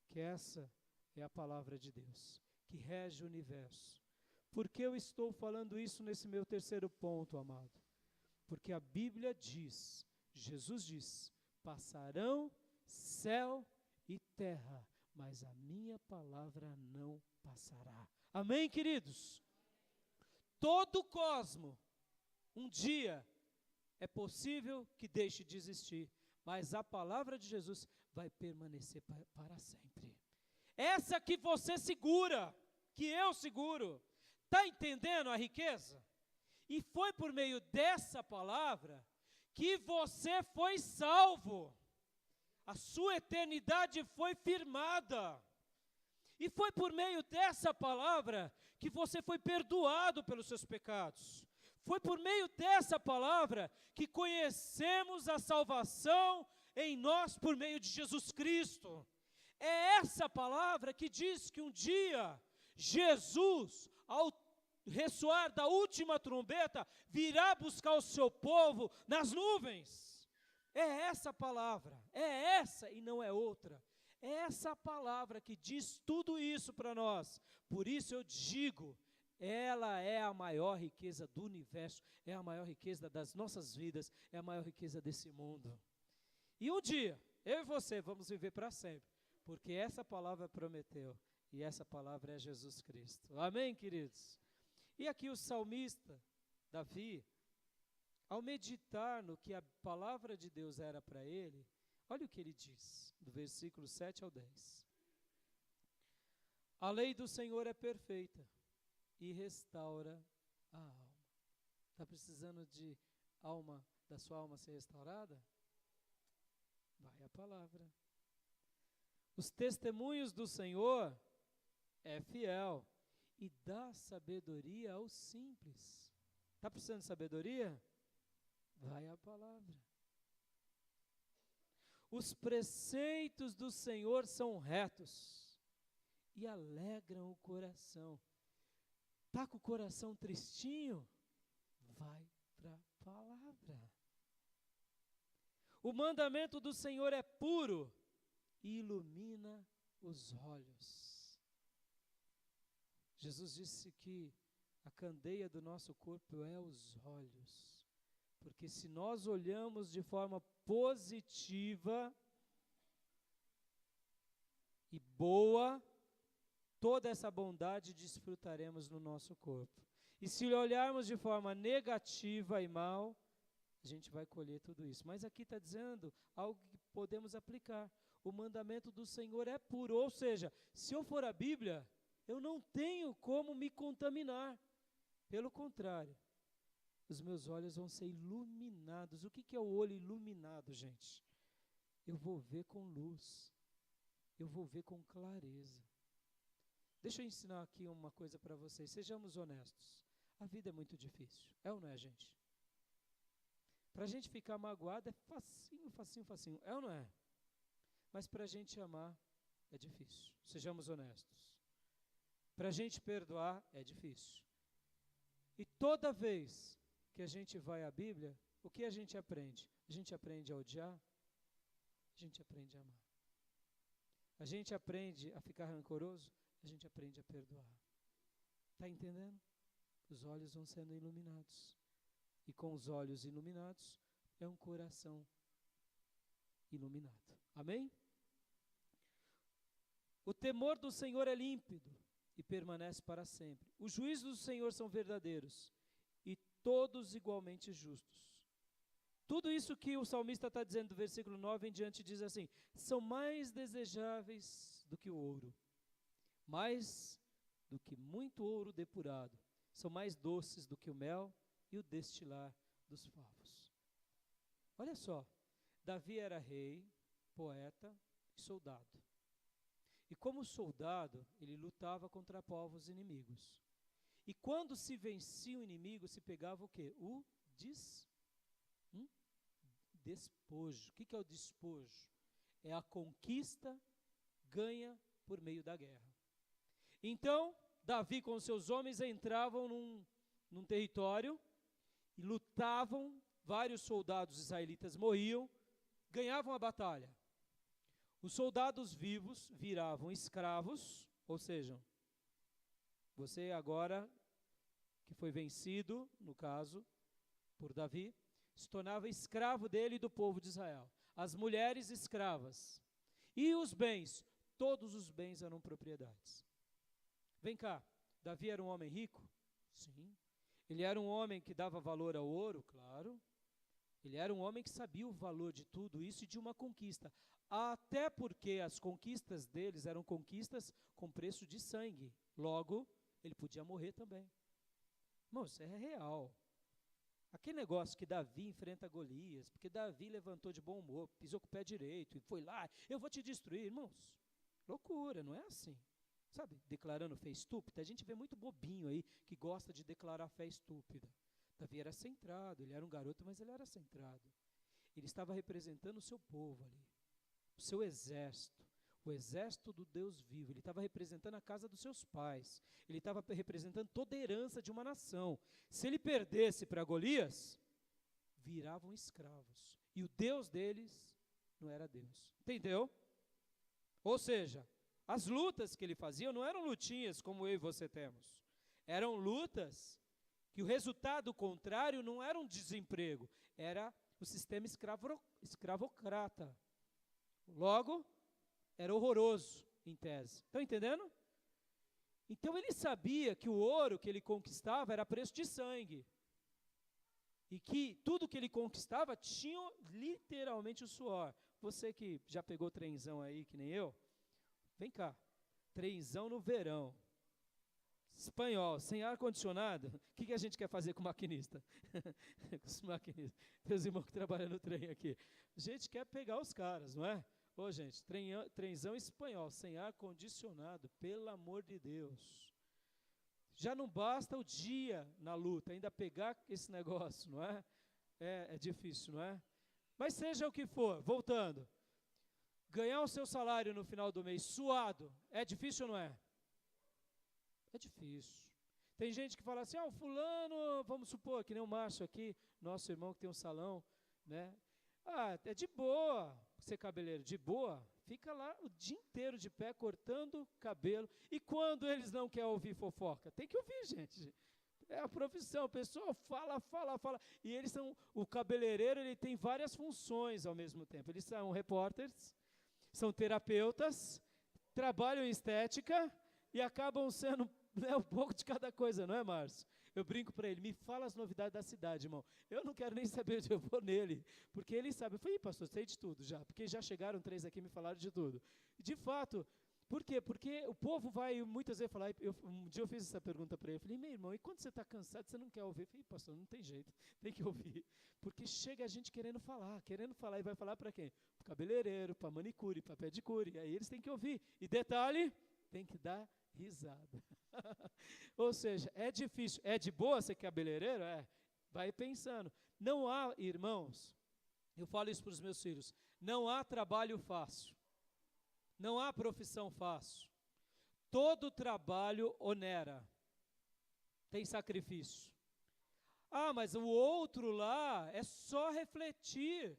Que essa é a palavra de Deus, que rege o universo. Por que eu estou falando isso nesse meu terceiro ponto, amado? Porque a Bíblia diz, Jesus diz, passarão céu e terra, mas a minha palavra não passará. Amém, queridos? Todo o cosmo, um dia, é possível que deixe de existir, mas a palavra de Jesus vai permanecer para sempre. Essa que você segura, que eu seguro, está entendendo a riqueza? E foi por meio dessa palavra que você foi salvo. A sua eternidade foi firmada. E foi por meio dessa palavra que você foi perdoado pelos seus pecados. Foi por meio dessa palavra que conhecemos a salvação em nós por meio de Jesus Cristo. É essa palavra que diz que um dia Jesus, ao ressoar da última trombeta, virá buscar o seu povo nas nuvens. É essa palavra, é essa e não é outra. É essa palavra que diz tudo isso para nós. Por isso eu digo, ela é a maior riqueza do universo, é a maior riqueza das nossas vidas, é a maior riqueza desse mundo. E um dia, eu e você vamos viver para sempre, porque essa palavra prometeu, e essa palavra é Jesus Cristo. Amém, queridos? E aqui o salmista, Davi, ao meditar no que a palavra de Deus era para ele, olha o que ele diz, do versículo 7 ao 10. A lei do Senhor é perfeita e restaura a alma. Está precisando da sua alma ser restaurada? Vai a palavra. Os testemunhos do Senhor é fiel e dá sabedoria aos simples. Está precisando de sabedoria? Vai a palavra. Os preceitos do Senhor são retos e alegram o coração. Está com o coração tristinho? Vai para a palavra. O mandamento do Senhor é puro e ilumina os olhos. Jesus disse que a candeia do nosso corpo é os olhos. Porque se nós olhamos de forma positiva e boa, toda essa bondade desfrutaremos no nosso corpo. E se olharmos de forma negativa e mal, a gente vai colher tudo isso. Mas aqui está dizendo algo que podemos aplicar. O mandamento do Senhor é puro, ou seja, se eu for a Bíblia, eu não tenho como me contaminar. Pelo contrário, os meus olhos vão ser iluminados. O que é o olho iluminado, gente? Eu vou ver com luz. Eu vou ver com clareza. Deixa eu ensinar aqui uma coisa para vocês. Sejamos honestos. A vida é muito difícil. É ou não é, gente? Para a gente ficar magoado é facinho, facinho, facinho. É ou não é? Mas para a gente amar é difícil. Sejamos honestos. Para a gente perdoar é difícil. E toda vez que a gente vai à Bíblia, o que a gente aprende? A gente aprende a odiar, a gente aprende a amar. A gente aprende a ficar rancoroso, a gente aprende a perdoar. Está entendendo? Os olhos vão sendo iluminados. E com os olhos iluminados, é um coração iluminado. Amém? O temor do Senhor é límpido e permanece para sempre. Os juízos do Senhor são verdadeiros e todos igualmente justos. Tudo isso que o salmista está dizendo do versículo 9 em diante diz assim: são mais desejáveis do que o ouro, mais do que muito ouro depurado, são mais doces do que o mel e o destilar dos favos. Olha só, Davi era rei, poeta e soldado. E como soldado, ele lutava contra povos inimigos. E quando se vencia o inimigo, se pegava o quê? O despojo. O que é o despojo? É a conquista ganha por meio da guerra. Então, Davi com seus homens entravam num território e lutavam, vários soldados israelitas morriam, ganhavam a batalha. Os soldados vivos viravam escravos, ou seja, você agora, que foi vencido, no caso, por Davi, se tornava escravo dele e do povo de Israel. As mulheres escravas. E os bens, todos os bens eram propriedades. Vem cá, Davi era um homem rico? Sim. Ele era um homem que dava valor ao ouro? Claro. Ele era um homem que sabia o valor de tudo isso e de uma conquista. Até porque as conquistas deles eram conquistas com preço de sangue. Logo, ele podia morrer também. Irmão, isso é real. Aquele negócio que Davi enfrenta Golias, porque Davi levantou de bom humor, pisou com o pé direito e foi lá, eu vou te destruir. Irmãos, loucura, não é assim. Sabe, declarando fé estúpida, a gente vê muito bobinho aí que gosta de declarar fé estúpida. Davi era centrado, ele era um garoto, mas ele era centrado. Ele estava representando o seu povo ali, o seu exército, o exército do Deus vivo. Ele estava representando a casa dos seus pais, ele estava representando toda a herança de uma nação. Se ele perdesse para Golias, viravam escravos. E o Deus deles não era Deus. Entendeu? Ou seja, as lutas que ele fazia não eram lutinhas como eu e você temos. Eram lutas que o resultado contrário não era um desemprego, era o sistema escravocrata. Logo, era horroroso em tese. Estão entendendo? Então ele sabia que o ouro que ele conquistava era preço de sangue. E que tudo que ele conquistava tinha literalmente o suor. Você que já pegou trenzão aí, que nem eu, vem cá, trenzão no verão, espanhol, sem ar-condicionado, o que a gente quer fazer com o maquinista? Com os maquinistas, meus irmãos que trabalham no trem aqui. A gente quer pegar os caras, não é? Ô gente, trenzão espanhol, sem ar-condicionado, pelo amor de Deus. Já não basta o dia na luta, ainda pegar esse negócio, não é? É difícil, não é? Mas seja o que for, voltando. Ganhar o seu salário no final do mês suado, é difícil ou não é? É difícil. Tem gente que fala assim, o fulano, vamos supor, que nem o Márcio aqui, nosso irmão que tem um salão, né? É de boa ser cabeleireiro, de boa. Fica lá o dia inteiro de pé, cortando cabelo. E quando eles não querem ouvir fofoca? Tem que ouvir, gente. É a profissão, a pessoa fala. E eles são, o cabeleireiro, ele tem várias funções ao mesmo tempo. Eles são repórteres, são terapeutas, trabalham em estética e acabam sendo um pouco de cada coisa, não é, Márcio? Eu brinco para ele, me fala as novidades da cidade, irmão. Eu não quero nem saber onde eu vou nele, porque ele sabe. Eu falei, pastor, sei de tudo já, porque já chegaram 3 aqui e me falaram de tudo. De fato, por quê? Porque o povo vai muitas vezes falar, um dia eu fiz essa pergunta para ele, eu falei, meu irmão, e quando você está cansado, você não quer ouvir? Eu falei, pastor, não tem jeito, tem que ouvir. Porque chega a gente querendo falar, e vai falar para quem? Para o cabeleireiro, para manicure, para pedicure, aí eles têm que ouvir. E detalhe, tem que dar risada. Ou seja, é difícil. É de boa ser cabeleireiro? Vai pensando. Não há, irmãos, eu falo isso para os meus filhos, não há trabalho fácil. Não há profissão fácil. Todo trabalho onera. Tem sacrifício. Mas o outro lá é só refletir.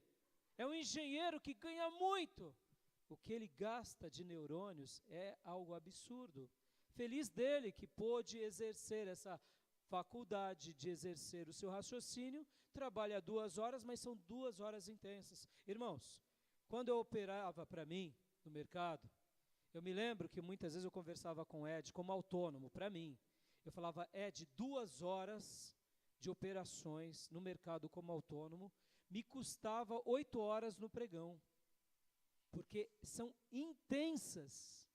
É um engenheiro que ganha muito. O que ele gasta de neurônios é algo absurdo. Feliz dele que pôde exercer essa faculdade de exercer o seu raciocínio, trabalha 2 horas, mas são 2 horas intensas. Irmãos, quando eu operava para mim, no mercado, eu me lembro que muitas vezes eu conversava com o Ed como autônomo, para mim. Eu falava, Ed, 2 horas de operações no mercado como autônomo, me custava 8 horas no pregão, porque são intensas,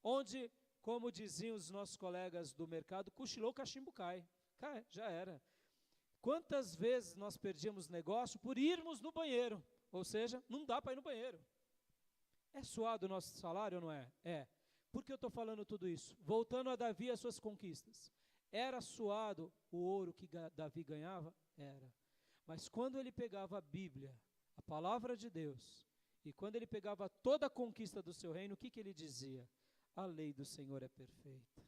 onde, como diziam os nossos colegas do mercado, cochilou, cachimbo cai, já era. Quantas vezes nós perdíamos negócio por irmos no banheiro, ou seja, não dá para ir no banheiro. É suado o nosso salário ou não é? É. Por que eu estou falando tudo isso? Voltando a Davi e as suas conquistas. Era suado o ouro que Davi ganhava? Era. Mas quando ele pegava a Bíblia, a palavra de Deus, e quando ele pegava toda a conquista do seu reino, o que ele dizia? A lei do Senhor é perfeita.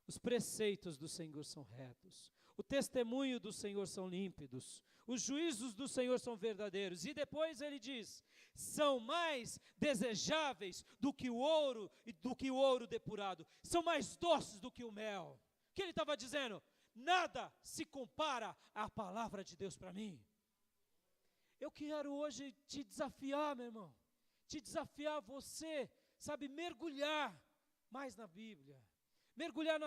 Os preceitos do Senhor são retos. O testemunho do Senhor são límpidos. Os juízos do Senhor são verdadeiros. E depois ele diz, são mais desejáveis do que o ouro e do que o ouro depurado. São mais doces do que o mel. O que ele estava dizendo? Nada se compara à palavra de Deus para mim. Eu quero hoje te desafiar, meu irmão. Te desafiar você, sabe, mergulhar mais na Bíblia. Mergulhar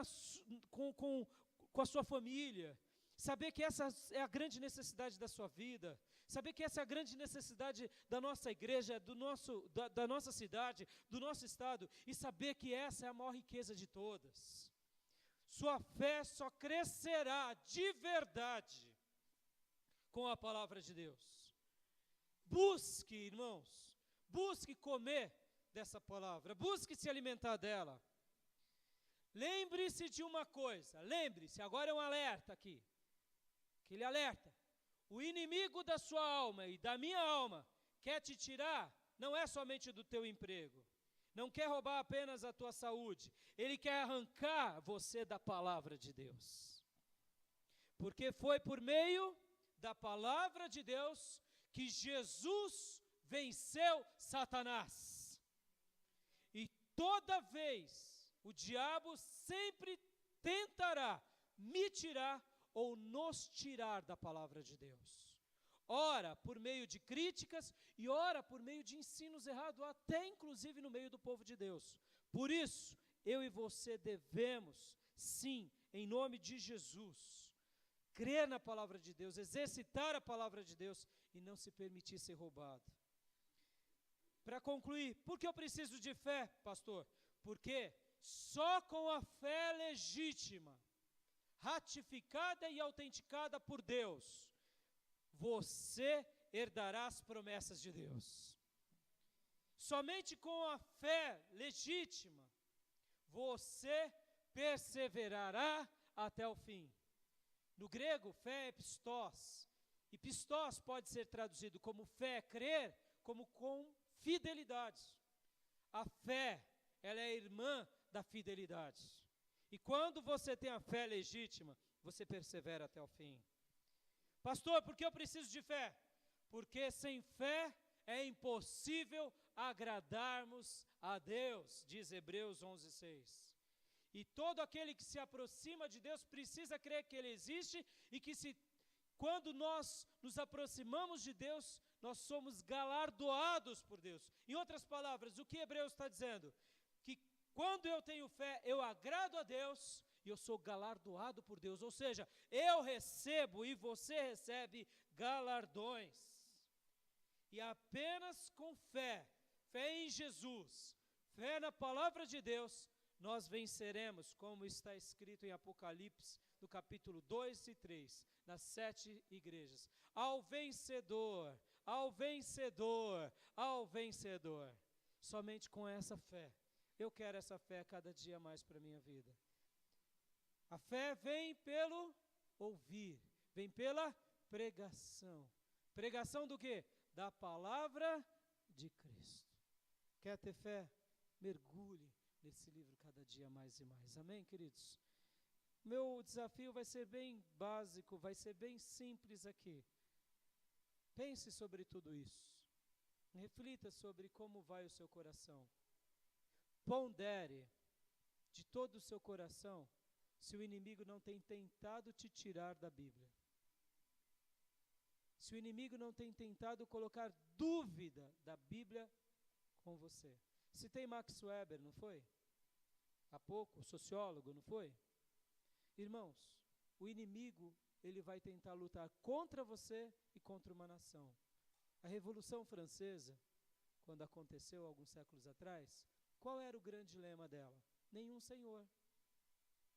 com a sua família. Saber que essa é a grande necessidade da sua vida. Saber que essa é a grande necessidade da nossa igreja, da nossa cidade, do nosso estado. E saber que essa é a maior riqueza de todas. Sua fé só crescerá de verdade com a palavra de Deus. Busque, irmãos, busque comer dessa palavra, busque se alimentar dela. Lembre-se de uma coisa, lembre-se, agora é um alerta aqui, aquele alerta, o inimigo da sua alma e da minha alma quer te tirar, não é somente do teu emprego, não quer roubar apenas a tua saúde, ele quer arrancar você da palavra de Deus, porque foi por meio da palavra de Deus que Jesus venceu Satanás, e toda vez o diabo sempre tentará me tirar ou nos tirar da palavra de Deus. Ora por meio de críticas e ora por meio de ensinos errados, até inclusive no meio do povo de Deus. Por isso, eu e você devemos, sim, em nome de Jesus, crer na palavra de Deus, exercitar a palavra de Deus e não se permitir ser roubado. Para concluir, por que eu preciso de fé, pastor? Porque só com a fé legítima, ratificada e autenticada por Deus, você herdará as promessas de Deus. Somente com a fé legítima, você perseverará até o fim. No grego, fé é pistos. E pistos pode ser traduzido como fé, crer, como com fidelidade. A fé, ela é irmã da fidelidade. E quando você tem a fé legítima, você persevera até o fim. Pastor, por que eu preciso de fé? Porque sem fé é impossível agradarmos a Deus, diz Hebreus 11:6. E todo aquele que se aproxima de Deus precisa crer que Ele existe e que quando nós nos aproximamos de Deus, nós somos galardoados por Deus. Em outras palavras, o que Hebreus está dizendo? Que quando eu tenho fé, eu agrado a Deus e eu sou galardoado por Deus. Ou seja, eu recebo e você recebe galardões. E apenas com fé em Jesus, fé na palavra de Deus, nós venceremos, como está escrito em Apocalipse, no capítulo 2 e 3, nas 7 igrejas. Ao vencedor, ao vencedor, ao vencedor. Somente com essa fé. Eu quero essa fé cada dia mais para a minha vida. A fé vem pelo ouvir, vem pela pregação. Pregação do quê? Da palavra de Cristo. Quer ter fé? Mergulhe nesse livro cada dia mais e mais. Amém, queridos? Meu desafio vai ser bem básico, vai ser bem simples aqui. Pense sobre tudo isso. Reflita sobre como vai o seu coração. Pondere de todo o seu coração se o inimigo não tem tentado te tirar da Bíblia. Se o inimigo não tem tentado colocar dúvida da Bíblia com você. Citei Max Weber, não foi? Há pouco, sociólogo, não foi? Irmãos, o inimigo ele vai tentar lutar contra você e contra uma nação. A Revolução Francesa, quando aconteceu alguns séculos atrás, qual era o grande lema dela? Nenhum senhor.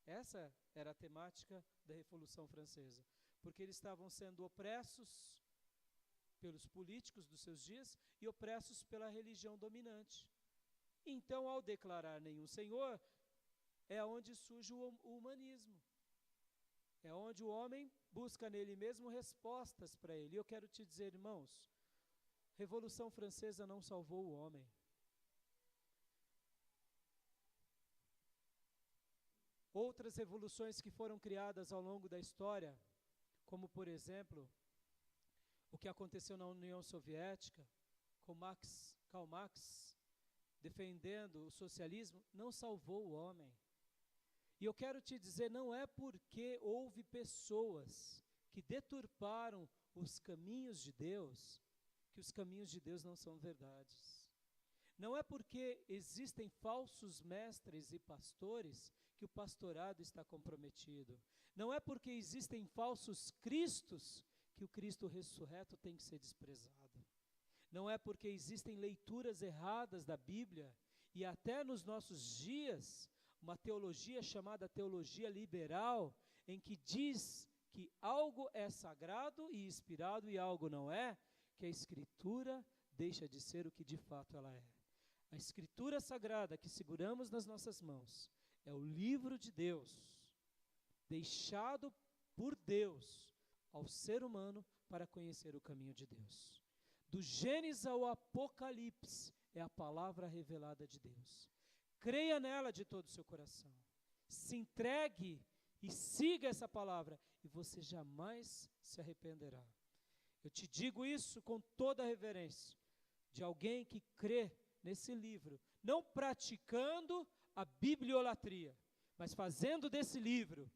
Essa era a temática da Revolução Francesa, porque eles estavam sendo opressos pelos políticos dos seus dias e opressos pela religião dominante. Então, ao declarar nenhum senhor, é onde surge o humanismo. É onde o homem busca nele mesmo respostas para ele. E eu quero te dizer, irmãos, Revolução Francesa não salvou o homem. Outras revoluções que foram criadas ao longo da história, como por exemplo, o que aconteceu na União Soviética, com Karl Marx defendendo o socialismo, não salvou o homem. E eu quero te dizer, não é porque houve pessoas que deturparam os caminhos de Deus, que os caminhos de Deus não são verdades. Não é porque existem falsos mestres e pastores que o pastorado está comprometido. Não é porque existem falsos cristos que o Cristo ressurreto tem que ser desprezado. Não é porque existem leituras erradas da Bíblia e até nos nossos dias uma teologia chamada teologia liberal, em que diz que algo é sagrado e inspirado e algo não é, que a Escritura deixa de ser o que de fato ela é. A Escritura sagrada que seguramos nas nossas mãos é o livro de Deus, deixado por Deus ao ser humano para conhecer o caminho de Deus. Do Gênesis ao Apocalipse é a palavra revelada de Deus. Creia nela de todo o seu coração. Se entregue e siga essa palavra e você jamais se arrependerá. Eu te digo isso com toda a reverência, de alguém que crê nesse livro, não praticando a bibliolatria, mas fazendo desse livro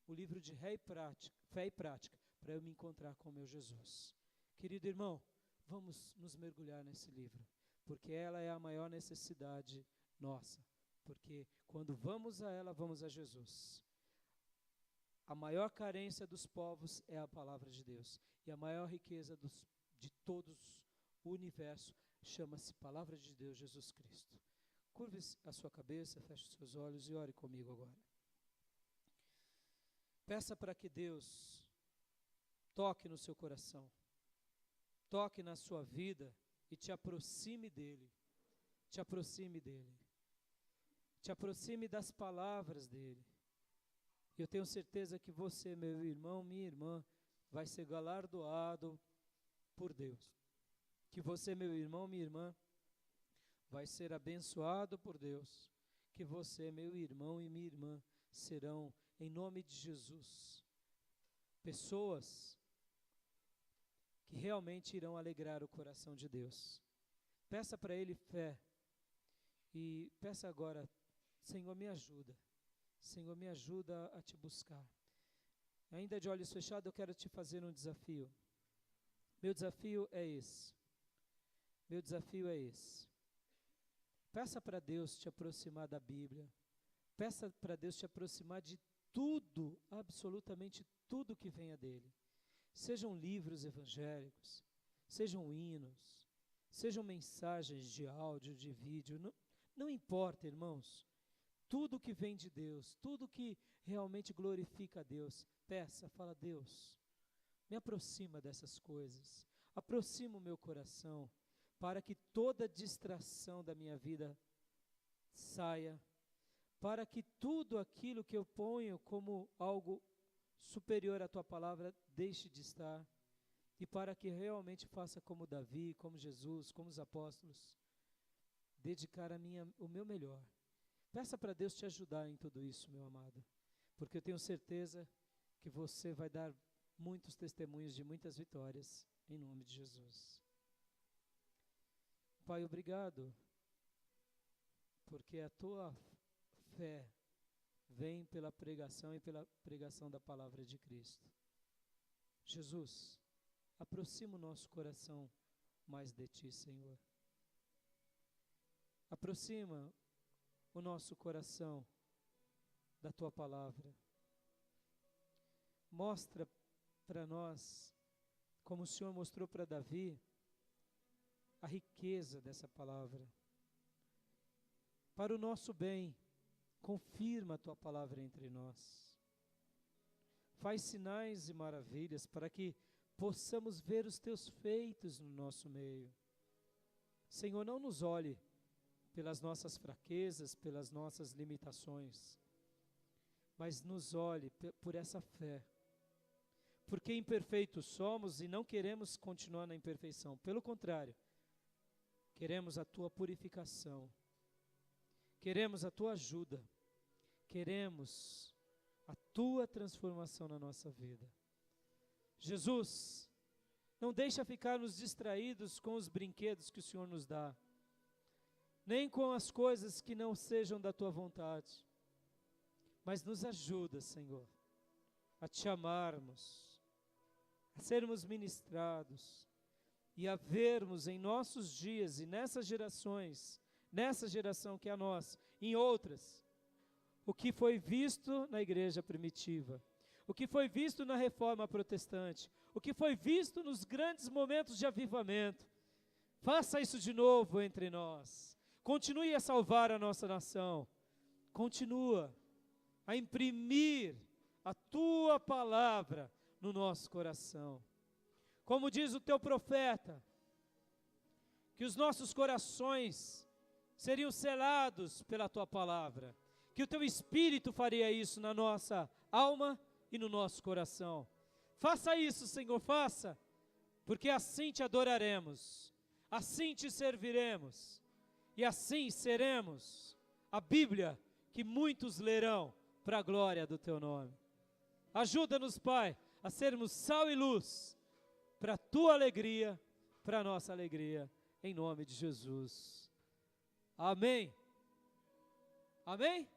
o livro de fé e prática, para eu me encontrar com o meu Jesus. Querido irmão, vamos nos mergulhar nesse livro, porque ela é a maior necessidade nossa, porque quando vamos a ela, vamos a Jesus. A maior carência dos povos é a palavra de Deus, e a maior riqueza de todos o universo chama-se Palavra de Deus, Jesus Cristo. Curve a sua cabeça, feche os seus olhos e ore comigo agora. Peça para que Deus toque no seu coração, toque na sua vida e te aproxime dEle, te aproxime dEle, te aproxime das palavras dEle. Eu tenho certeza que você, meu irmão, minha irmã, vai ser galardoado por Deus. Que você, meu irmão, minha irmã, vai ser abençoado por Deus. Que você, meu irmão e minha irmã, serão, em nome de Jesus, pessoas que realmente irão alegrar o coração de Deus. Peça para Ele fé e peça agora, Senhor, me ajuda. Senhor, me ajuda a te buscar. Ainda de olhos fechados, eu quero te fazer um desafio. Meu desafio é esse. Meu desafio é esse. Peça para Deus te aproximar da Bíblia. Peça para Deus te aproximar de tudo, absolutamente tudo que venha dEle. Sejam livros evangélicos, sejam hinos, sejam mensagens de áudio, de vídeo, não importa, irmãos. Tudo que vem de Deus, tudo que realmente glorifica a Deus, peça, fala, Deus, me aproxima dessas coisas, aproxima o meu coração, para que toda distração da minha vida saia, para que tudo aquilo que eu ponho como algo superior à Tua palavra deixe de estar, e para que realmente faça como Davi, como Jesus, como os apóstolos, dedicar o meu melhor. Peça para Deus te ajudar em tudo isso, meu amado, porque eu tenho certeza que você vai dar muitos testemunhos de muitas vitórias, em nome de Jesus. Pai, obrigado, porque a Tua fé vem pela pregação e pela pregação da palavra de Cristo. Jesus, aproxima o nosso coração mais de Ti, Senhor. Aproxima o nosso coração da Tua palavra. Mostra para nós, como o Senhor mostrou para Davi, a riqueza dessa palavra. Para o nosso bem, confirma a tua palavra entre nós. Faz sinais e maravilhas para que possamos ver os teus feitos no nosso meio. Senhor, não nos olhe pelas nossas fraquezas, pelas nossas limitações, mas nos olhe por essa fé. Porque imperfeitos somos e não queremos continuar na imperfeição. Pelo contrário, queremos a tua purificação. Queremos a tua ajuda. Queremos a tua transformação na nossa vida. Jesus, não deixa ficarmos distraídos com os brinquedos que o Senhor nos dá, nem com as coisas que não sejam da tua vontade, mas nos ajuda, Senhor, a te amarmos, a sermos ministrados e a vermos em nossos dias e nessas gerações, nessa geração que é a nossa, em outras, o que foi visto na igreja primitiva, o que foi visto na reforma protestante, o que foi visto nos grandes momentos de avivamento. Faça isso de novo entre nós. Continue a salvar a nossa nação. Continua a imprimir a tua palavra no nosso coração. Como diz o teu profeta, que os nossos corações seriam selados pela tua palavra, que o teu Espírito faria isso na nossa alma e no nosso coração. Faça isso, Senhor, faça, porque assim te adoraremos, assim te serviremos, e assim seremos a Bíblia que muitos lerão para a glória do teu nome. Ajuda-nos, Pai, a sermos sal e luz, para a tua alegria, para a nossa alegria, em nome de Jesus. Amém. Amém?